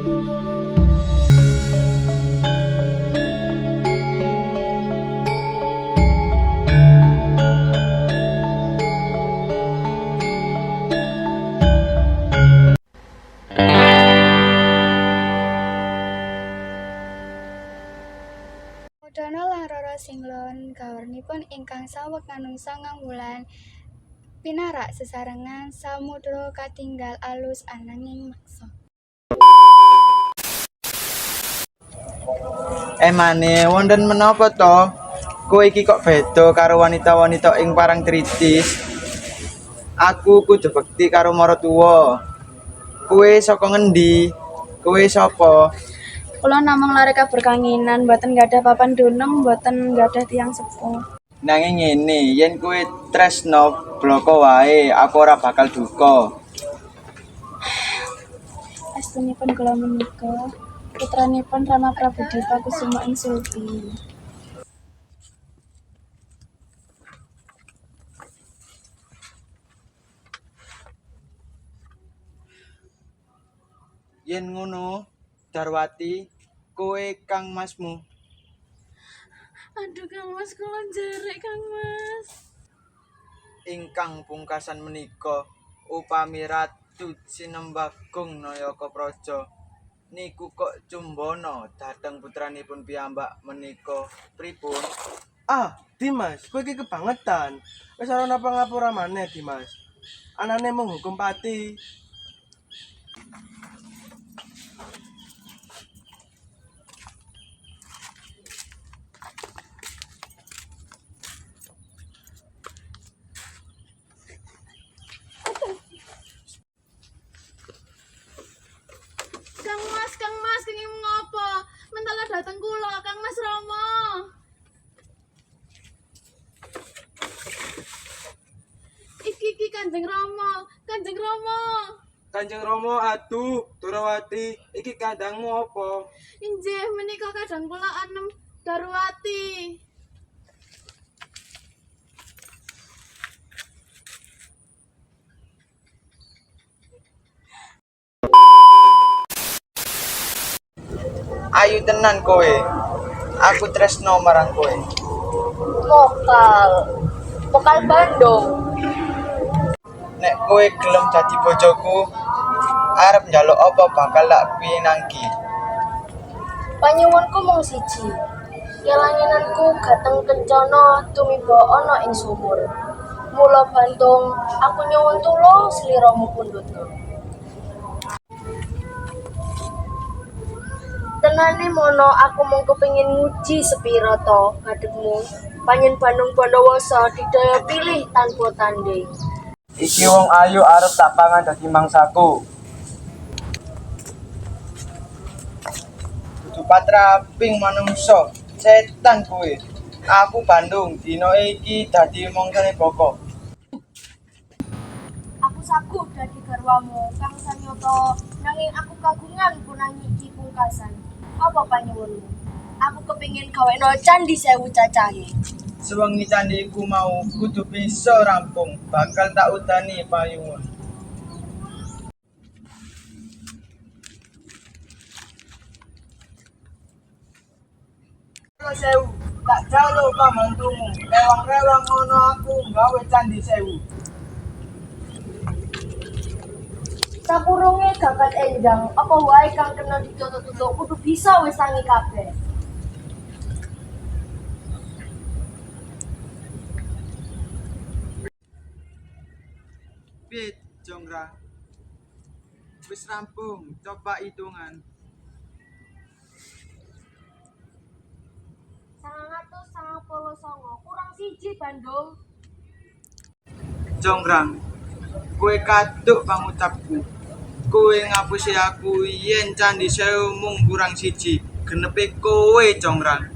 Modana lan Rara Singlon gawarnipun ingkang saweg nganung 9 wulan pinarak sesarengan samudra katinggal alus ananging maksa. Mane wonten menapa to? Kowe iki kok beda karo wanita-wanita ing parang tritis? Aku kudu bekti karo maratuwa. Kowe saka ngendi? Kowe sapa? Kula namung lare kabar kanginan, mboten gadhah papan dunung, mboten gadhah tiyang sepuh. Nanging ngene, yen kowe tresno bloko wae, aku ora bakal duka. Astunipun kula menika putranipun Rama Prabu Dipa Kusuma ing Sulti. Yen ngono, Darwati, kowe kangmasmu. Aduh Kang Mas, kula njerek Kang Mas. Ingkang pungkasan menika upami Ratu Sinembagong Nayaka Praja niku kok cumbana dhateng putranipun piyambak menika pripun? Dimas, kowe iki kebangetan. Wis ora napa ngapura maneh, Dimas. Anane mung hukum pati. Kang Mas, kenging ngopo? Mentala dateng kula, Kang Mas Rama. Iki Kanjeng Rama, Kanjeng Rama. Kanjeng Rama, aduh, Durawati, iki kandangmu apa? Injih menika kadang kula anem Darwati. Ayu tenan kowe. Aku tresno marang kowe. Pokal Bandung. Nek kowe gelem dadi bojoku, arep njaluk apa bakal tak pinangki. Panyuwunku mung siji. Kelangenanku gateng kencana tumiba ana ing sumur. Mula Bantung, aku nyuwun tulung sliramu pundhutku. Tenane mono aku mung kepengin nguji sepira to ngadepmu. Panjen Bandung Bandawasa didaya pilih tanpa tanding. Iki wong ayu arep tak pangan dadi mangsaku. Kudu patraping manungsa, setan kowe. Aku Bandung, dina iki dadi mongsane boko. Aku saguh dadi garwamu kang sanyata nanging aku kagungan punangi iki pungkasan. Apa panyuwunmu? Aku kepengin gawekno candhi 1000 cacahe. Sewengi candhi iku mau kudu bisa rampung, bakal tak udani payungan. Sewu, tak jaluk pambantumu. Rewang-rewang ngono aku gawe candhi 1000. Sakurunge gagat enjang, apa wae kang kena ditutuk-tutuk kudu bisa wis tangi kabeh. Piye, Jongra? Wis rampung, coba hitungan. 999 kurang siji Bandung. Jonggrang, kowe kaduk pangucapku. Kowe ngapusi aku yen candhi 1000 mung kurang siji. Genepe kowe, Jonggrang.